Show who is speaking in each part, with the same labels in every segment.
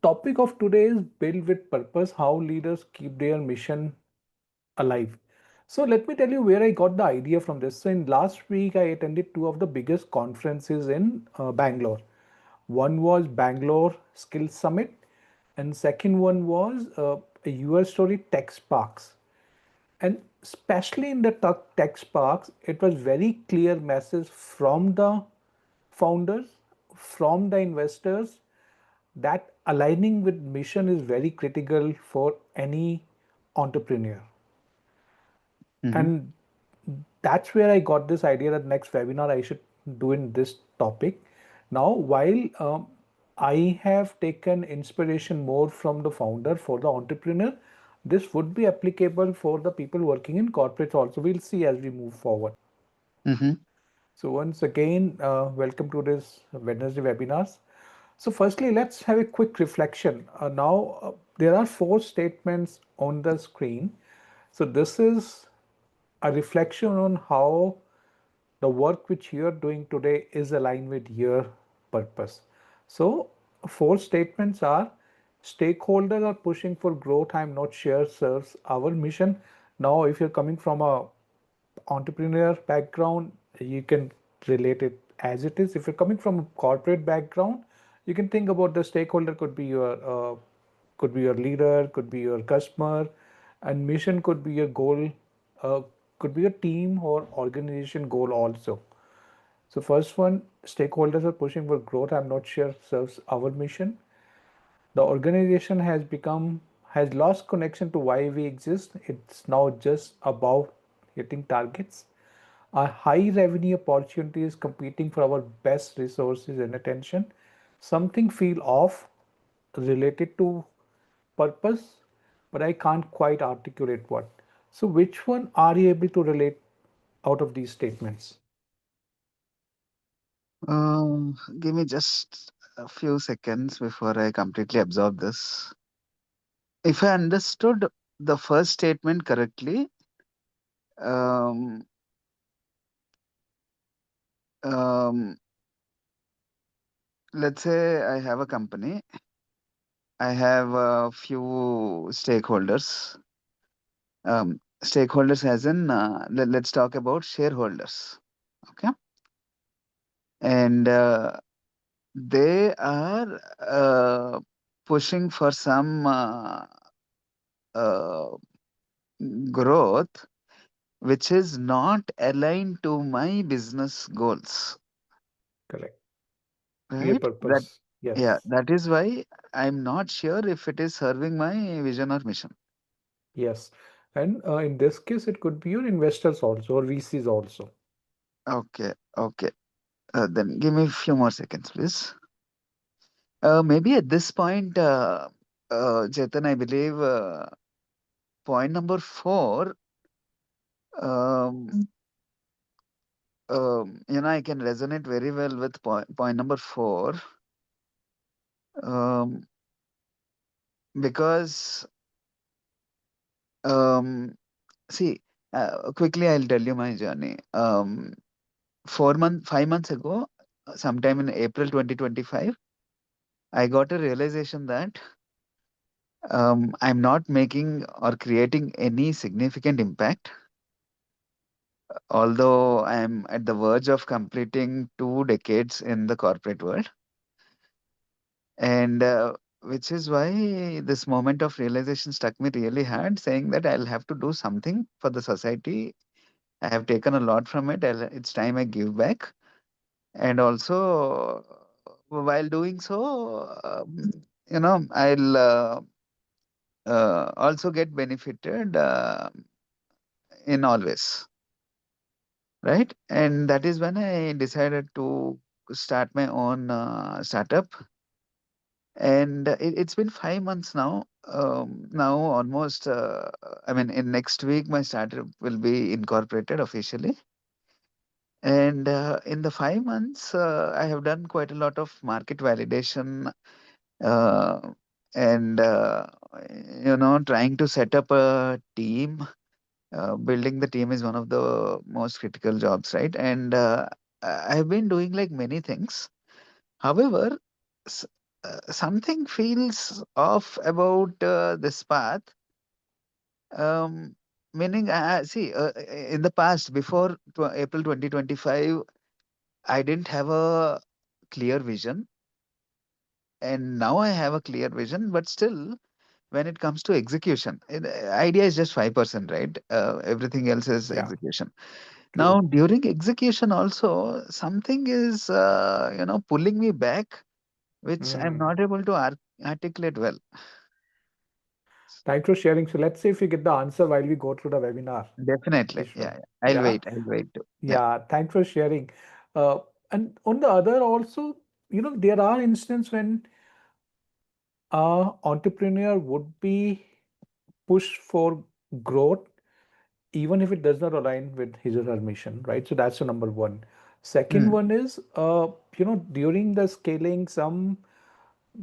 Speaker 1: topic of today is build with purpose, how leaders keep their mission alive. So let me tell you where I got the idea from this. So in last week, I attended two of the biggest conferences in Bangalore. One was Bangalore Skills Summit, and second one was a US story Tech Sparks. And especially in the tech sparks, it was very clear message from the founders, from the investors, that aligning with mission is very critical for any entrepreneur.
Speaker 2: Mm-hmm.
Speaker 1: And that's where I got this idea that next webinar I should do in this topic. Now, while I have taken inspiration more from the founder for the entrepreneur, this would be applicable for the people working in corporates also. We'll see as we move forward.
Speaker 2: Mm-hmm.
Speaker 1: So once again, welcome to this Wednesday webinars. So firstly, let's have a quick reflection. Now, there are four statements on the screen. So this is a reflection on how the work which you are doing today is aligned with your purpose. So four statements are: stakeholders are pushing for growth, I'm not sure serves our mission. Now, if you're coming from a entrepreneur background, you can relate it as it is. If you're coming from a corporate background, you can think about the stakeholder could be your leader, could be your customer, and mission could be your goal, uh, could be a team or organization goal also. So first one, stakeholders are pushing for growth, I'm not sure serves our mission. The organization has lost connection to why we exist. It's now just about hitting targets. Our high revenue opportunity is competing for our best resources and attention. Something feel off related to purpose, but I can't quite articulate what. So which one are you able to relate out of these statements?
Speaker 2: Give me just a few seconds before I completely absorb this. If I understood the first statement correctly, um, um, let's say I have a company, I have a few stakeholders. Stakeholders, as in, let's talk about shareholders. Okay. And they are pushing for some uh, growth which is not aligned to my business goals,
Speaker 1: Correct. To your
Speaker 2: right? That,
Speaker 1: purpose.
Speaker 2: yeah,
Speaker 1: Yes.
Speaker 2: that is why I'm not sure if it is serving my vision or mission.
Speaker 1: Yes. And in this case, it could be your investors also or VCs also.
Speaker 2: Okay, okay. Then give me a few more seconds, please. Maybe at this point, Chetan, I believe point number four, um, I can resonate very well with point number four, um, because um, see, quickly I'll tell you my journey. 5 months ago, sometime in April 2025, I got a realization that I'm not making or creating any significant impact, although I'm at the verge of completing 2 decades in the corporate world. And which is why this moment of realization struck me really hard, saying that I'll have to do something for the society. I have taken a lot from it. It's time I give back. And also, while doing so, I'll also get benefited in all ways, right? And that is when I decided to start my own startup. And it's been 5 months now. Now almost, I mean, in next week, my startup will be incorporated officially. And in the 5 months, I have done quite a lot of market validation, uh, and trying to set up a team. Building the team is one of the most critical jobs, right? And I have been doing like many things. However, s- something feels off about this path. Um, Meaning, see, in the past, before April 2025, I didn't have a clear vision, and now I have a clear vision. But still, when it comes to execution, idea is just 5%, right? Everything else is
Speaker 1: Yeah,
Speaker 2: execution.
Speaker 1: true.
Speaker 2: Now, during execution, also something is, pulling me back, which I'm
Speaker 1: Hmm.
Speaker 2: not able to articulate well.
Speaker 1: Thanks for sharing. So let's see if we get the answer while we go through the webinar,
Speaker 2: Definitely,
Speaker 1: Vishnu.
Speaker 2: yeah, yeah. I'll
Speaker 1: Yeah,
Speaker 2: wait. I'll wait too. Yeah.
Speaker 1: yeah. Thanks for sharing. Uh, and on the other also, there are instances when a entrepreneur would be pushed for growth even if it does not align with his or her mission, right? So that's the number one. Second
Speaker 2: Mm,
Speaker 1: one is, during the scaling,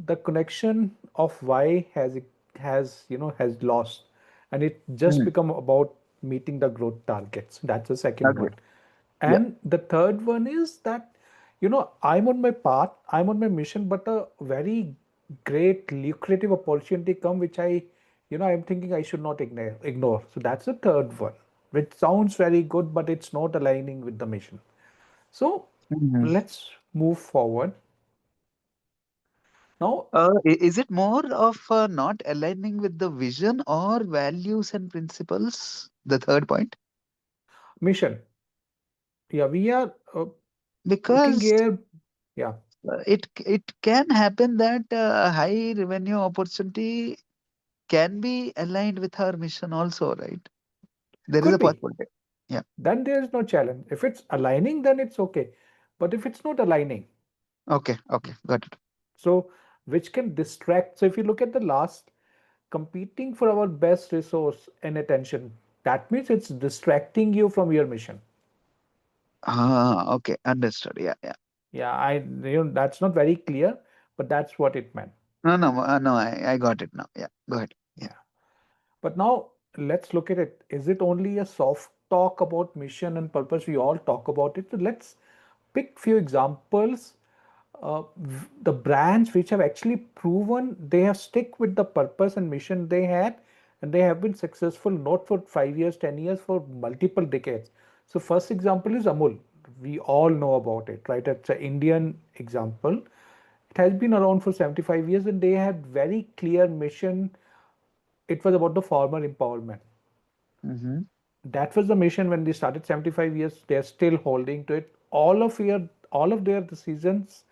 Speaker 1: the connection of why has lost, and it just
Speaker 2: mm.
Speaker 1: become about meeting the growth targets. That's the second
Speaker 2: Okay.
Speaker 1: one.
Speaker 2: Yeah.
Speaker 1: And the third one is that, I'm on my path, I'm on my mission, but a very great lucrative opportunity come, which I'm thinking I should not ignore. So that's the third one, which sounds very good, but it's not aligning with the mission. So
Speaker 2: Mhm.
Speaker 1: let's move forward. Now,
Speaker 2: Is it more of not aligning with the vision or values and principles? The third point,
Speaker 1: mission. Yeah, we are looking
Speaker 2: because
Speaker 1: here. Yeah,
Speaker 2: it can happen that high revenue opportunity can be aligned with our mission also, right? There is a
Speaker 1: could be.
Speaker 2: possibility. Yeah.
Speaker 1: Then there is no challenge. If it's aligning, then it's okay. But if it's not aligning,
Speaker 2: Okay. Okay. Got it.
Speaker 1: so which can distract. So if you look at the last, competing for our best resource and attention, that means it's distracting you from your mission.
Speaker 2: Okay. Understood. Yeah. Yeah.
Speaker 1: Yeah, that's not very clear, but that's what it meant.
Speaker 2: No, no, no. I got it now. Yeah. Go ahead. Yeah.
Speaker 1: Yeah. But now let's look at it. Is it only a soft talk about mission and purpose? We all talk about it. So let's pick few examples. The brands which have actually proven they have stick with the purpose and mission they had, and they have been successful not for 5 years, 10 years, for multiple decades. So first example is Amul. We all know about it, right? It's an Indian example. It has been around for 75 years, and they had very clear mission. It was about the farmer empowerment.
Speaker 2: Mm-hmm.
Speaker 1: That was the mission when they started 75 years. They're still holding to it. All of their decisions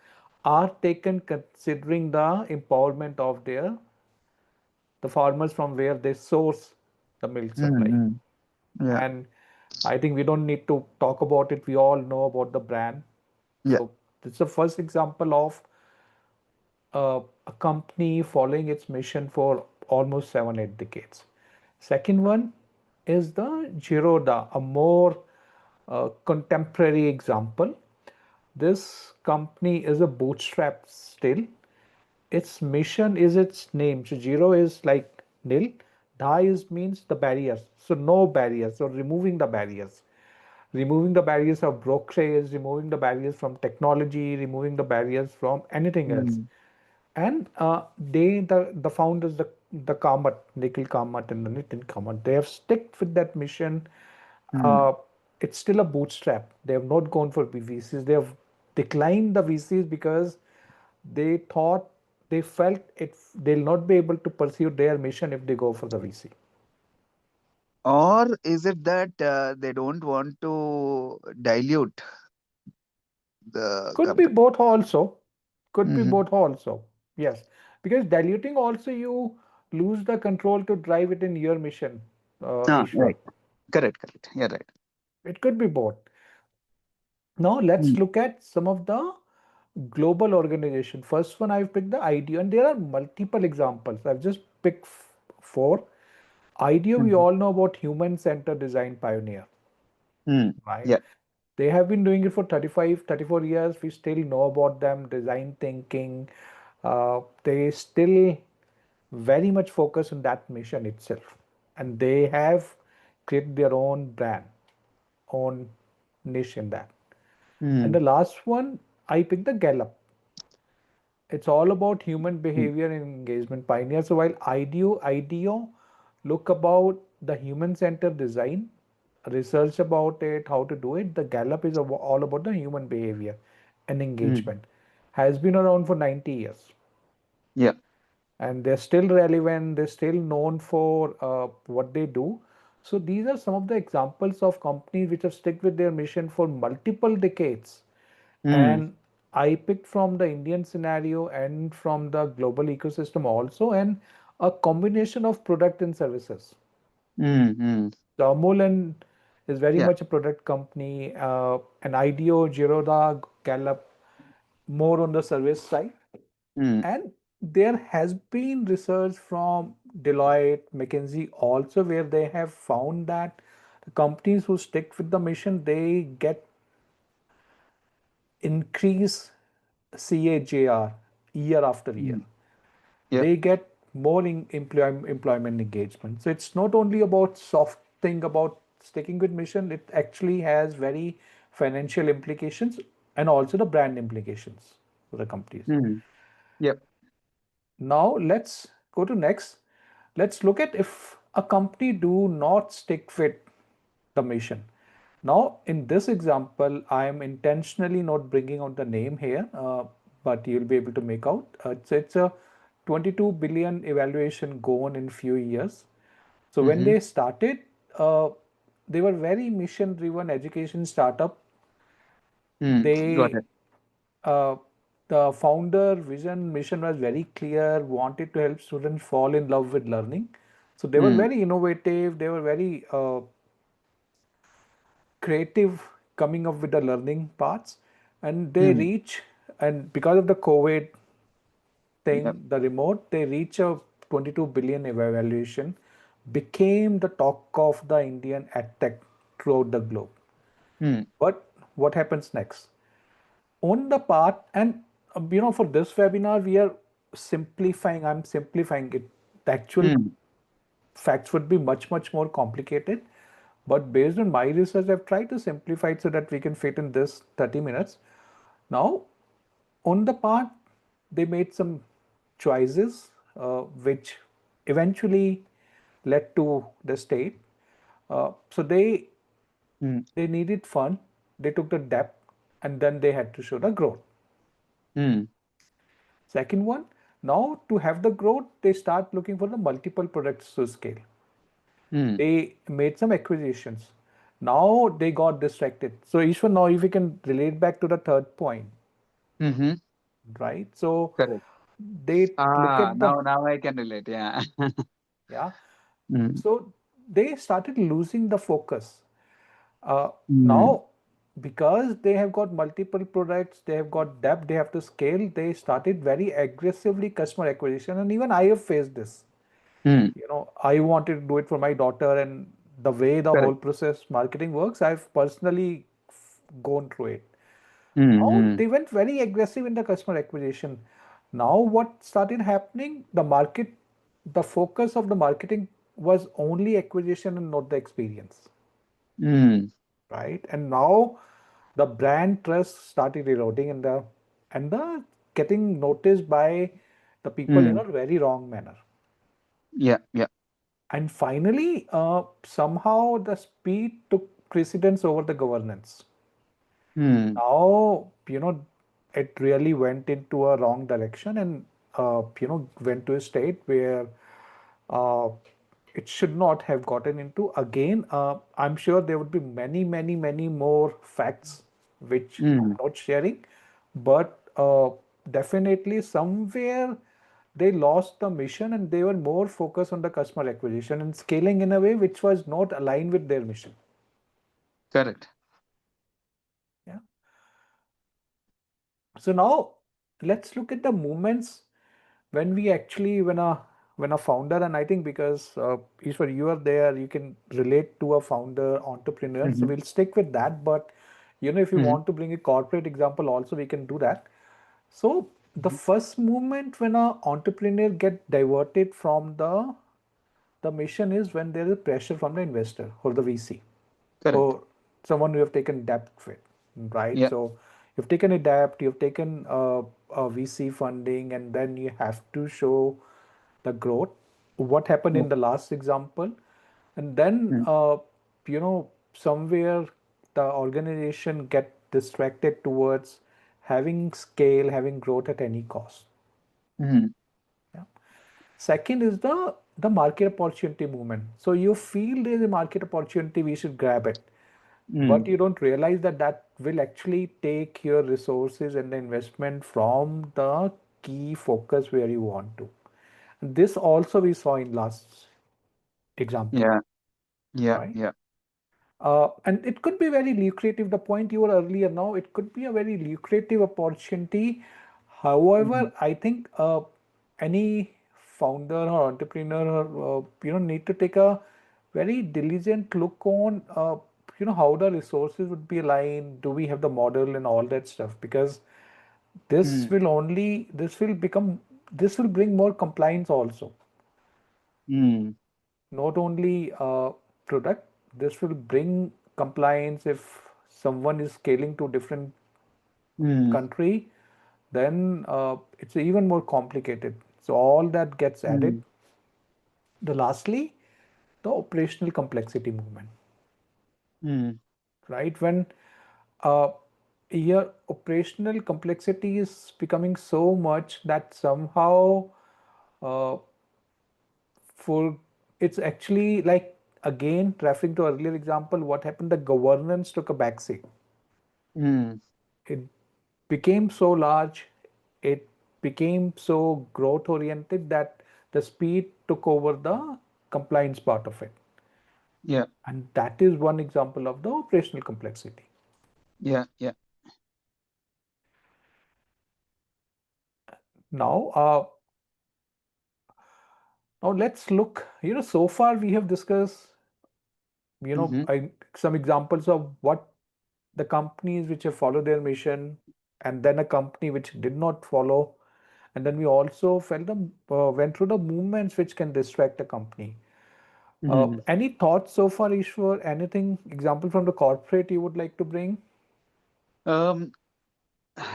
Speaker 1: are taken considering the empowerment of the farmers from where they source the milk supply.
Speaker 2: Mm-hmm. Yeah.
Speaker 1: And I think we don't need to talk about it. We all know about the brand.
Speaker 2: Yeah.
Speaker 1: So it's the first example of a company following its mission for almost 7, 8 decades. Second one is the Giroda, a more contemporary example. This company is a bootstrap still. Its mission is its name. So zero is like nil. Da is means the barriers. So no barriers. So removing the barriers of brokerage, removing the barriers from technology, removing the barriers from anything else.
Speaker 2: Mm.
Speaker 1: And the founders, the Kamat, Nikhil Kamat and the Nitin Kamat, they have sticked with that mission.
Speaker 2: Mm.
Speaker 1: Uh, it's still a bootstrap. They have not gone for VCs. They have declined the VCs because they thought they felt they'll not be able to pursue their mission if they go for the VC.
Speaker 2: Or is it that they don't want to dilute the
Speaker 1: Could be
Speaker 2: company?
Speaker 1: both also. Could be
Speaker 2: Hmm.
Speaker 1: both also. Yes, because diluting also you lose the control to drive it in your mission, Ishwar.
Speaker 2: Right. Correct. Correct. Yeah. Right.
Speaker 1: It could be both. Now let's
Speaker 2: Mm.
Speaker 1: look at some of the global organization. First one I've picked the IDEO, and there are multiple examples. I've just picked four. IDEO, we
Speaker 2: Mhm.
Speaker 1: all know about human centered design pioneer,
Speaker 2: Mm.
Speaker 1: right?
Speaker 2: Yeah.
Speaker 1: They have been doing it for 35, 34 years. We still know about them, design thinking. They still very much focus on that mission itself. And they have created their own brand, own niche in that. And the
Speaker 2: Mm.
Speaker 1: last one, I picked the Gallup. It's all about human
Speaker 2: Mm,
Speaker 1: behavior and engagement pioneer. So while IDEO look about the human-centered design, research about it, how to do it, the Gallup is all about the human behavior and
Speaker 2: mm,
Speaker 1: engagement. Has been around for 90 years.
Speaker 2: yeah.
Speaker 1: And they're still relevant, they're still known for what they do. So these are some of the examples of companies which have stuck with their mission for multiple decades.
Speaker 2: Mm,
Speaker 1: And I picked from the Indian scenario and from the global ecosystem also, and a combination of product and services.
Speaker 2: mm, mm,
Speaker 1: So Amul is very
Speaker 2: yeah.
Speaker 1: much a product company, and IDEO, Giroda, Gallup, more on the service side.
Speaker 2: Mm,
Speaker 1: And there has been research from Deloitte, McKinsey also, where they have found that the companies who stick with the mission, they get increase CAGR year after year.
Speaker 2: mm, yeah.
Speaker 1: They get more employment engagement. So it's not only about soft thing about sticking with mission, it actually has very financial implications and also the brand implications for the companies.
Speaker 2: Mm, yeah.
Speaker 1: Now let's go to next. Let's look at if a company do not stick with the mission. Now, in this example, I am intentionally not bringing out the name here, but you'll be able to make out. It's a 22 billion evaluation gone in few years. So when
Speaker 2: Mm-hmm.
Speaker 1: they started, uh, they were very mission-driven education startup.
Speaker 2: Mm, got
Speaker 1: They
Speaker 2: it.
Speaker 1: uh, the founder vision mission was very clear, wanted to help students fall in love with learning. So they were
Speaker 2: Mm,
Speaker 1: very innovative, they were very creative, coming up with the learning paths, and they
Speaker 2: mm,
Speaker 1: reach, and because of the COVID thing,
Speaker 2: yep.
Speaker 1: the remote, they reach a 22 billion evaluation, became the talk of the Indian edtech throughout the globe.
Speaker 2: Mm,
Speaker 1: But what happens next? On the path, and for this webinar we are simplifying, I'm simplifying it. The actual
Speaker 2: mm,
Speaker 1: facts would be much more complicated, but based on my research I've tried to simplify it so that we can fit in this 30 minutes. Now, on the path, they made some choices which eventually led to the state. So
Speaker 2: mm,
Speaker 1: they needed fund, they took the debt, and then they had to show the growth.
Speaker 2: mm,
Speaker 1: Second one, now to have the growth, they start looking for the multiple products to scale.
Speaker 2: mm,
Speaker 1: They made some acquisitions. Now they got distracted. So Ishwar, now if we can relate back to the third point,
Speaker 2: mm-hmm.
Speaker 1: right? So
Speaker 2: Correct.
Speaker 1: they look
Speaker 2: Ah,
Speaker 1: at the,
Speaker 2: now I can relate. Yeah.
Speaker 1: yeah.
Speaker 2: Mm,
Speaker 1: So they started losing the focus. Uh,
Speaker 2: mm,
Speaker 1: Now, because they have got multiple products, they have got depth, they have to scale, they started very aggressively customer acquisition. And even I have faced this.
Speaker 2: mm,
Speaker 1: I wanted to do it for my daughter, and the way the whole
Speaker 2: correct.
Speaker 1: process marketing works, I've personally gone through it.
Speaker 2: Mm,
Speaker 1: Now
Speaker 2: mm,
Speaker 1: they went very aggressive in the customer acquisition. Now what started happening? The focus of the marketing was only acquisition and not the experience,
Speaker 2: mm,
Speaker 1: right? And now the brand trust started eroding, and the getting noticed by the people in
Speaker 2: mm,
Speaker 1: a very wrong manner.
Speaker 2: yeah, yeah.
Speaker 1: And finally, somehow the speed took precedence over the governance.
Speaker 2: Mm,
Speaker 1: Now, it really went into a wrong direction, and, went to a state where uh, it should not have gotten into. Again, I'm sure there would be many more facts which
Speaker 2: mm,
Speaker 1: I'm not sharing, but definitely somewhere they lost the mission and they were more focused on the customer acquisition and scaling in a way which was not aligned with their mission.
Speaker 2: correct.
Speaker 1: Yeah. So now let's look at the moments when we actually when a founder, and I think because Ishwar, you are there, you can relate to a founder entrepreneur, so
Speaker 2: Mm-hmm.
Speaker 1: we'll stick with that. But if you
Speaker 2: Mm-hmm.
Speaker 1: want to bring a corporate example also, we can do that. So the
Speaker 2: Mm-hmm.
Speaker 1: first moment when a entrepreneur get diverted from the mission is when there is pressure from the investor or the VC
Speaker 2: Correct.
Speaker 1: or someone who have taken debt with, right?
Speaker 2: Yeah.
Speaker 1: So You've taken a debt, you've taken a VC funding, and then you have to show the growth. What happened
Speaker 2: Yeah.
Speaker 1: in the last example, and then
Speaker 2: Mm,
Speaker 1: somewhere the organization get distracted towards having scale, having growth at any cost.
Speaker 2: mm,
Speaker 1: Yeah. Second is the market opportunity movement. So you feel there's a market opportunity, we should grab it, but
Speaker 2: mm,
Speaker 1: you don't realize that that will actually take your resources and the investment from the key focus where you want to. And this also we saw in last example,
Speaker 2: yeah. Yeah.
Speaker 1: right?
Speaker 2: Yeah.
Speaker 1: And it could be very lucrative. The point you were earlier now, it could be a very lucrative opportunity.
Speaker 2: Mm,
Speaker 1: However, I think any founder or entrepreneur need to take a very diligent look on how the resources would be aligned. Do we have the model and all that stuff? Because
Speaker 2: mm,
Speaker 1: this will bring more compliance also,
Speaker 2: mm,
Speaker 1: not only product. This will bring compliance if someone is scaling to different
Speaker 2: mm,
Speaker 1: country, then it's even more complicated. So all that gets added.
Speaker 2: mm,
Speaker 1: The lastly, the operational complexity movement,
Speaker 2: mm,
Speaker 1: right? When uh, your operational complexity is becoming so much that somehow uh, for it's actually like, again referring to earlier example, what happened, the governance took a backseat.
Speaker 2: mm,
Speaker 1: It became so large, it became so growth oriented that the speed took over the compliance part of it.
Speaker 2: yeah.
Speaker 1: And that is one example of the operational complexity.
Speaker 2: Yeah. Yeah.
Speaker 1: Now now let's look, so far we have discussed,
Speaker 2: Mm-hmm.
Speaker 1: some examples of what the companies which have followed their mission, and then a company which did not follow, and then we also went through the movements which can distract a company.
Speaker 2: Mm-hmm.
Speaker 1: Any thoughts so far, Ishwar? Anything example from the corporate you would like to bring?
Speaker 2: Um,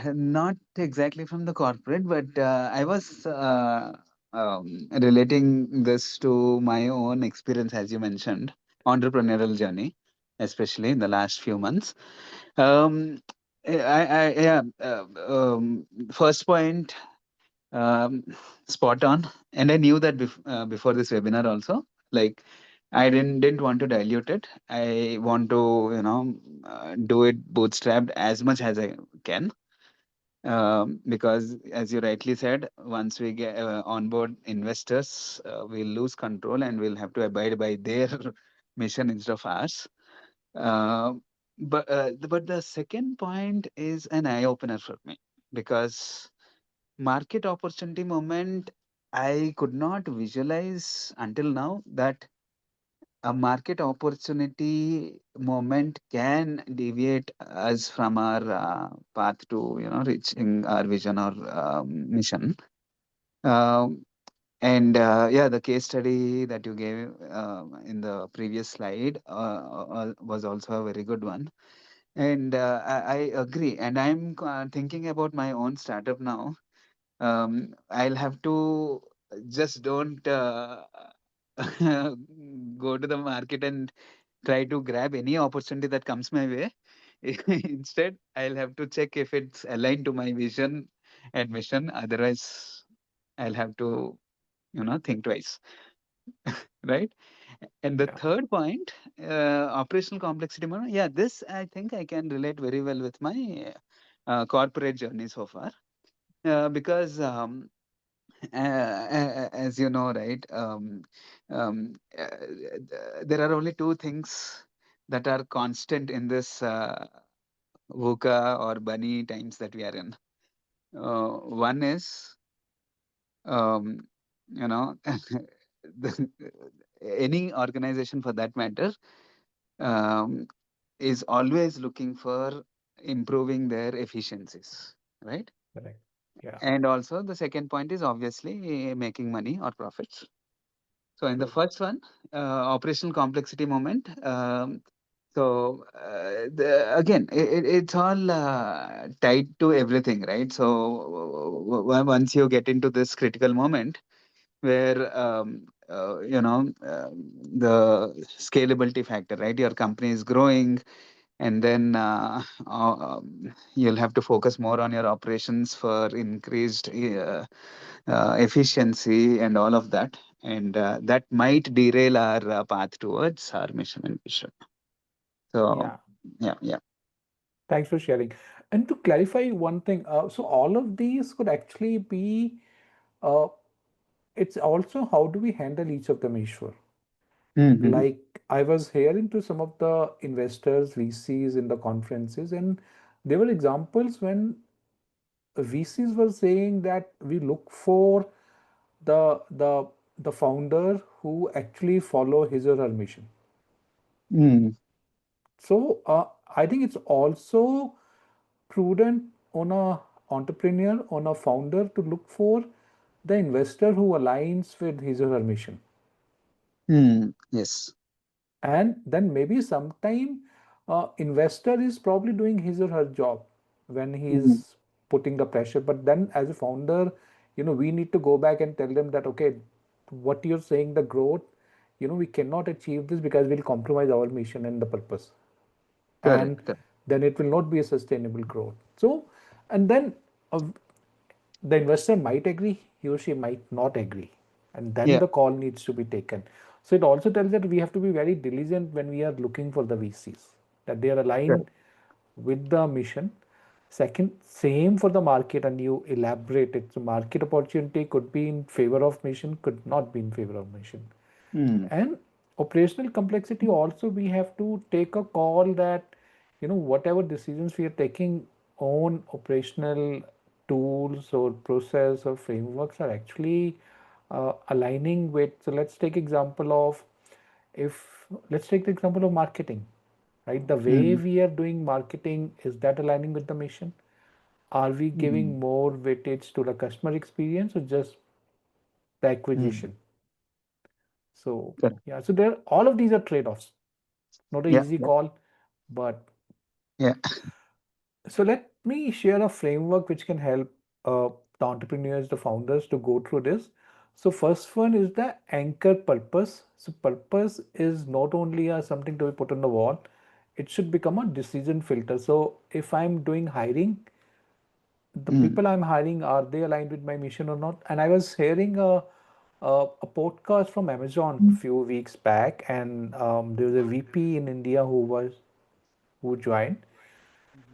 Speaker 2: Not exactly from the corporate, but I was relating this to my own experience, as you mentioned, entrepreneurial journey, especially in the last few months. Um, yeah. First point, um, spot on, and I knew that before this webinar also. Like, I didn't want to dilute it. I want to, do it bootstrapped as much as I can, because as you rightly said, once we get on board investors, we'll lose control and we'll have to abide by their mission instead of ours. uh, but the second point is an eye opener for me, because market opportunity moment, I could not visualize until now that a market opportunity moment can deviate us from our path to, reaching our vision or mission. um, and yeah, the case study that you gave in the previous slide was also a very good one. And I agree, and I'm thinking about my own startup now. I'll have to just don't go to the market and try to grab any opportunity that comes my way. Instead, I'll have to check if it's aligned to my vision and mission. Otherwise, I'll have to, think twice, right? And the
Speaker 1: Yeah,
Speaker 2: third point, operational complexity. Yeah, this I think I can relate very well with my corporate journey so far, because as you know, right? There are only two things that are constant in this VUCA or bunny times that we are in. One is, um, you know, the, any organization for that matter um, is always looking for improving their efficiencies, right?
Speaker 1: correct. Yeah,
Speaker 2: And also the second point is obviously making money or profits. So in the
Speaker 1: true.
Speaker 2: first one, operational complexity moment. So again, it's all tied to everything, right? So once you get into this critical moment where the scalability factor, right? Your company is growing, and then you'll have to focus more on your operations for increased efficiency and all of that, and that might derail our path towards our mission and vision. So
Speaker 1: Yeah.
Speaker 2: yeah, yeah.
Speaker 1: Thanks for sharing. And to clarify one thing, so all of these could actually be, uh, it's also how do we handle each of them, Ishwar?
Speaker 2: Mm-hmm.
Speaker 1: Like I was hearing to some of the investors, VCs in the conferences, and there were examples when VCs were saying that we look for the the the founder who actually follow his or her mission.
Speaker 2: Mm,
Speaker 1: So I think it's also prudent on a entrepreneur, on a founder to look for the investor who aligns with his or her mission.
Speaker 2: yes.
Speaker 1: And then maybe sometime investor is probably doing his or her job when
Speaker 2: Mm,
Speaker 1: he's putting the pressure. But then as a founder, we need to go back and tell them that, okay, what you're saying, the growth, we cannot achieve this because we'll compromise our mission and the purpose,
Speaker 2: correct.
Speaker 1: and then it will not be a sustainable growth. So, and then uh, the investor might agree, he or she might not agree, and then
Speaker 2: Yeah.
Speaker 1: the call needs to be taken. So it also tells that we have to be very diligent when we are looking for the VCs, that they are aligned
Speaker 2: Correct.
Speaker 1: with the mission. Second, same for the market, and you elaborate it. So market opportunity could be in favor of mission, could not be in favor of mission.
Speaker 2: Mm,
Speaker 1: And operational complexity also, we have to take a call that whatever decisions we are taking on operational tools or process or frameworks are actually aligning with. So let's take the example of marketing, right? The way
Speaker 2: mm,
Speaker 1: we are doing marketing, is that aligning with the mission? Are we
Speaker 2: mm,
Speaker 1: giving more weightage to the customer experience or just the
Speaker 2: mm.
Speaker 1: acquisition? So
Speaker 2: Correct.
Speaker 1: yeah, so there all of these are trade-offs. Not an
Speaker 2: Yeah.
Speaker 1: easy
Speaker 2: Yeah.
Speaker 1: call, but
Speaker 2: Yeah.
Speaker 1: so let me share a framework which can help the entrepreneurs, the founders to go through this. So first one is the anchor purpose. So purpose is not only something to be put on the wall, it should become a decision filter. So if I'm doing hiring, the
Speaker 2: Mm,
Speaker 1: people I'm hiring, are they aligned with my mission or not? And I was hearing a podcast from Amazon a few weeks back, and there was a VP in India who joined,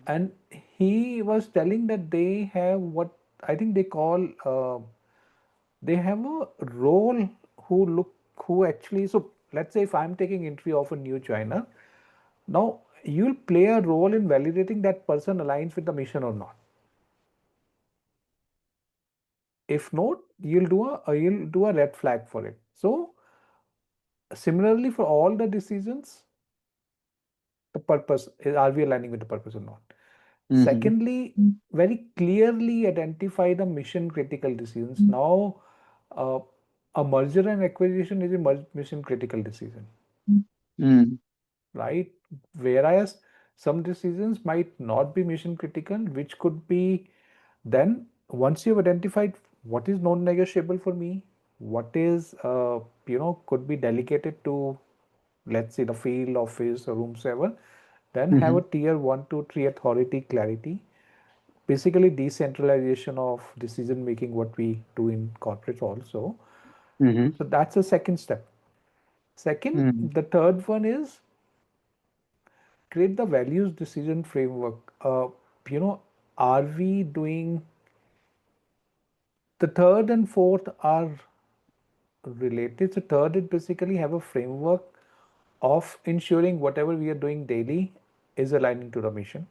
Speaker 1: and he was telling that they have what I think they call they have a role who actually. So let's say if I'm taking interview of a new joiner, now you'll play a role in validating that person aligns with the mission or not. If not, you'll do a red flag for it. So similarly for all the decisions, the purpose, are we aligning with the purpose or not?
Speaker 2: mm-hmm.
Speaker 1: Secondly, very clearly identify the mission critical decisions. Now, uh, a merger and acquisition is a mission critical decision,
Speaker 2: Mm,
Speaker 1: right? Whereas some decisions might not be mission critical, which could be then once you've identified what is non-negotiable for me, what is could be delegated to, let's say, the field office or whomsoever, then have
Speaker 2: mm-hmm.
Speaker 1: a tier 1 to 3 authority clarity, basically decentralization of decision making, what we do in corporates also.
Speaker 2: Mm-hmm.
Speaker 1: So that's the second step. Second,
Speaker 2: Mm,
Speaker 1: the third one is create the values decision framework. You know, are we doing the third and fourth are related? So third is basically have a framework of ensuring whatever we are doing daily is aligning to the mission.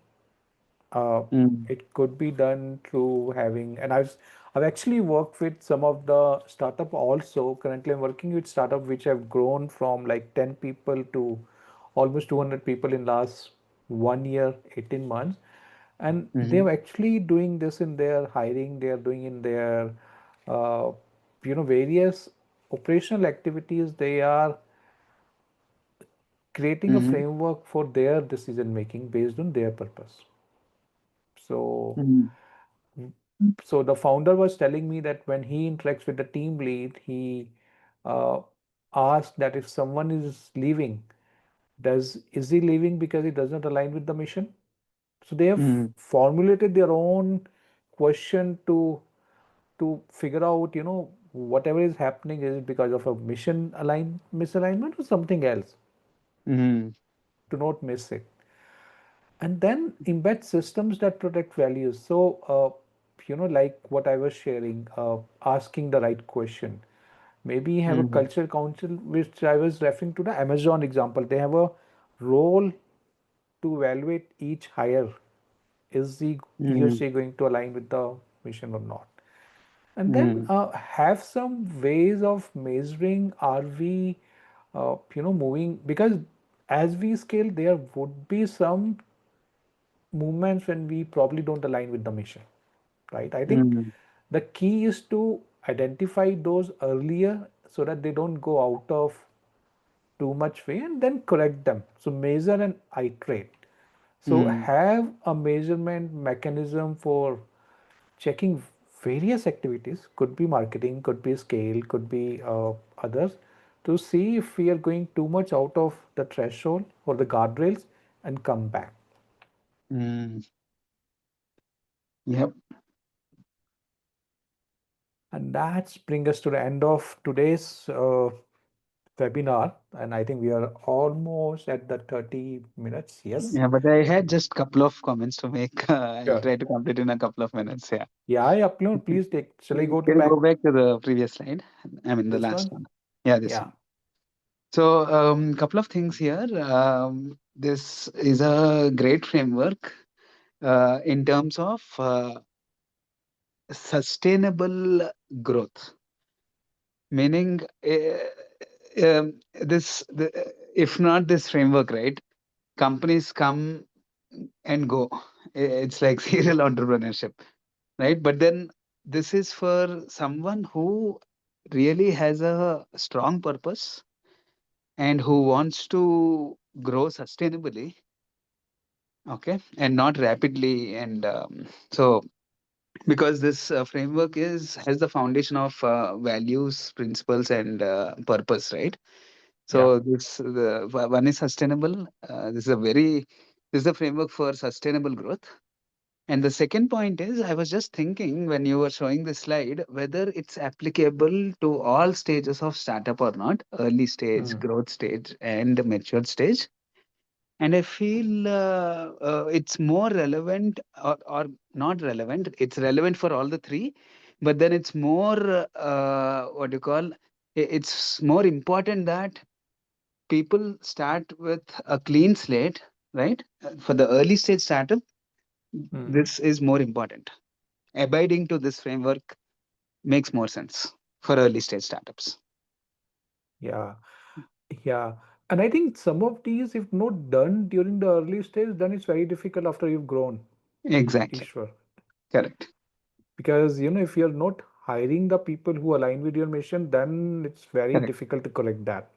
Speaker 1: Uh,
Speaker 2: mm,
Speaker 1: it could be done through having, and I've actually worked with some of the startup also. Currently, I'm working with startup which have grown from like 10 people to almost 200 people in last 1 year, 18 months, and
Speaker 2: mm-hmm.
Speaker 1: they're actually doing this in their hiring. They are doing in their, uh, various operational activities. They are creating a
Speaker 2: Mm-hmm.
Speaker 1: framework for their decision making based on their purpose. So,
Speaker 2: Mm-hmm.
Speaker 1: so the founder was telling me that when he interacts with the team lead, he uh, asked that if someone is leaving, does is he leaving because he doesn't align with the mission? So they have
Speaker 2: Mm-hmm.
Speaker 1: formulated their own question to figure out, whatever is happening is because of a misalignment or something else,
Speaker 2: Mm-hmm.
Speaker 1: to not miss it. And then embed systems that protect values. So like what I was sharing, asking the right question. Maybe have a
Speaker 2: Mm-hmm.
Speaker 1: culture council, which I was referring to the Amazon example. They have a role to evaluate each hire. Is he or
Speaker 2: Mm-hmm.
Speaker 1: she going to align with the mission or not? And then
Speaker 2: Mm-hmm.
Speaker 1: have some ways of measuring, are we moving, because as we scale there would be some movements when we probably don't align with the mission, right? I think
Speaker 2: Mm-hmm.
Speaker 1: the key is to identify those earlier so that they don't go out of too much way, and then correct them. So measure and iterate. So
Speaker 2: Mm-hmm.
Speaker 1: have a measurement mechanism for checking various activities, could be marketing, could be scale, could be others, to see if we are going too much out of the threshold or the guardrails, and come back.
Speaker 2: Mm-hmm. Yep.
Speaker 1: And that's bring us to the end of today's webinar. And I think we are almost at the 30 minutes. Yes.
Speaker 2: Yeah, but I had just couple of comments to make. I'll
Speaker 1: Sure.
Speaker 2: try to complete in a couple of minutes. Yeah.
Speaker 1: Yeah, I upload.
Speaker 2: Mhm.
Speaker 1: Please take. Shall I go to
Speaker 2: Can you go
Speaker 1: back
Speaker 2: back to the previous slide? I mean, the
Speaker 1: this
Speaker 2: last
Speaker 1: one?
Speaker 2: one. Yeah, this
Speaker 1: Yeah.
Speaker 2: one. So, couple of things here. This is a great framework in terms of sustainable growth, meaning if not this framework, right? Companies come and go. It's like serial entrepreneurship, right? But then this is for someone who really has a strong purpose and who wants to grow sustainably, okay, and not rapidly. And so, because this framework is has the foundation of values, principles, and purpose, right?
Speaker 1: Yeah.
Speaker 2: So one is sustainable. This is a framework for sustainable growth. And the second point is, I was just thinking when you were showing the slide whether it's applicable to all stages of startup or not, early stage,
Speaker 1: Mm.
Speaker 2: growth stage, and mature stage. And I feel it's more relevant, or not relevant. It's relevant for all the three, but then it's more what do you call? It's more important that people start with a clean slate, right? For the early stage startup,
Speaker 1: Mm.
Speaker 2: this is more important. Abiding to this framework makes more sense for early stage startups.
Speaker 1: Yeah. Yeah. And I think some of these, if not done during the early stage, then it's very difficult after you've grown,
Speaker 2: Exactly.
Speaker 1: Ishwar.
Speaker 2: Correct.
Speaker 1: Because, if you're not hiring the people who align with your mission, then it's very
Speaker 2: Correct.
Speaker 1: difficult to correct that.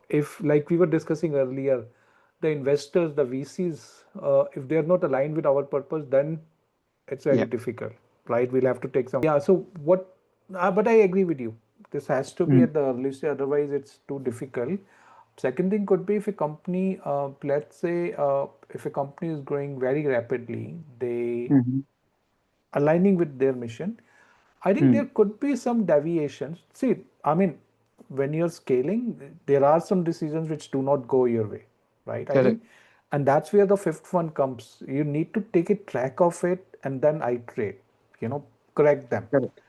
Speaker 1: If, like we were discussing earlier, the investors, the VCs, if they're not aligned with our purpose, then it's very
Speaker 2: Yeah.
Speaker 1: difficult, right? We'll have to take some. Yeah. So but I agree with you. This has to be
Speaker 2: Mm.
Speaker 1: at the early stage, otherwise it's too difficult. Second thing could be if a company, let's say, if a company is growing very rapidly, they
Speaker 2: Mm-hmm.
Speaker 1: aligning with their mission, I think
Speaker 2: Mm.
Speaker 1: there could be some deviations. See, I mean, when you're scaling, there are some decisions which do not go your way, right? I
Speaker 2: Correct.
Speaker 1: think, and that's where the fifth one comes. You need to take a track of it and then iterate, correct them.
Speaker 2: Correct.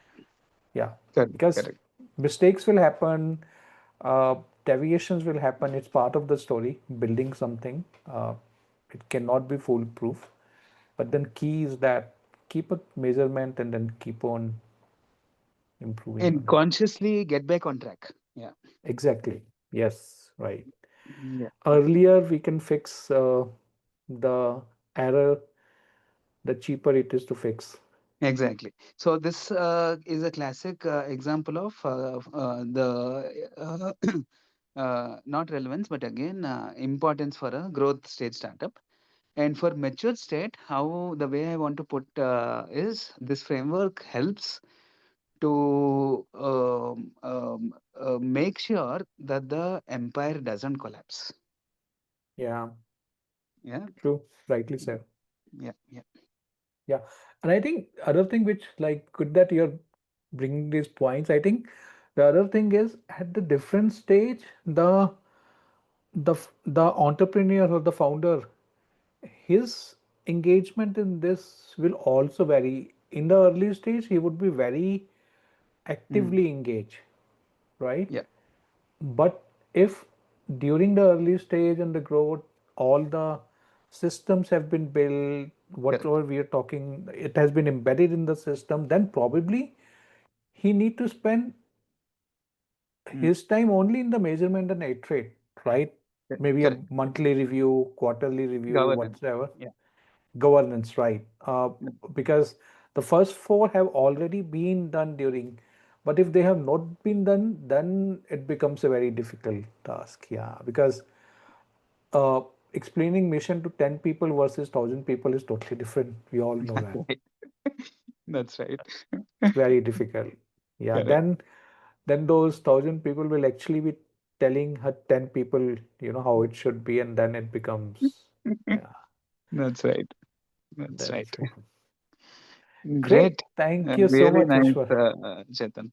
Speaker 1: Yeah,
Speaker 2: Correct.
Speaker 1: because
Speaker 2: Correct.
Speaker 1: mistakes will happen, uh, deviations will happen. It's part of the story. Building something, it cannot be foolproof. But then key is that keep a measurement and then keep on improving
Speaker 2: And
Speaker 1: on it.
Speaker 2: consciously get back on track. Yeah.
Speaker 1: Exactly. Yes, right.
Speaker 2: Yeah.
Speaker 1: Earlier we can fix the error, the cheaper it is to fix.
Speaker 2: Exactly. So this is a classic example of the not relevance, but again, importance for a growth stage startup. And for mature state, how the way I want to put is this framework helps to make sure that the empire doesn't collapse.
Speaker 1: Yeah,
Speaker 2: Yeah,
Speaker 1: true. Rightly said.
Speaker 2: yeah, yeah.
Speaker 1: Yeah. And I think other thing which like good that you're bringing these points. I think the other thing is at the different stage, the entrepreneur or the founder, his engagement in this will also vary. In the early stage, he would be very
Speaker 2: Mm,
Speaker 1: actively engaged, right?
Speaker 2: yeah,
Speaker 1: But if during the early stage and the growth, all the systems have been built,
Speaker 2: correct.
Speaker 1: whatever we are talking, it has been embedded in the system, then probably he need to spend
Speaker 2: Mm,
Speaker 1: his time only in the measurement and iterate, right? Maybe a
Speaker 2: correct.
Speaker 1: monthly review, quarterly review,
Speaker 2: Governance.
Speaker 1: whatsoever.
Speaker 2: Yeah.
Speaker 1: Governance, right?
Speaker 2: Mm,
Speaker 1: Because the first four have already been done during, but if they have not been done, then it becomes a very difficult task. Yeah, because uh, explaining mission to 10 people versus 1,000 people is totally different. We all know that.
Speaker 2: right. That's right.
Speaker 1: It's very difficult. Yeah,
Speaker 2: Correct.
Speaker 1: then those 1,000 people will actually be telling her 10 people, how it should be, and then it becomes, yeah,
Speaker 2: That's right. That's
Speaker 1: that's
Speaker 2: right.
Speaker 1: true.
Speaker 2: Great.
Speaker 1: Great. Thank you so
Speaker 2: Really
Speaker 1: much,
Speaker 2: nice,
Speaker 1: Vishwa.
Speaker 2: Chetan.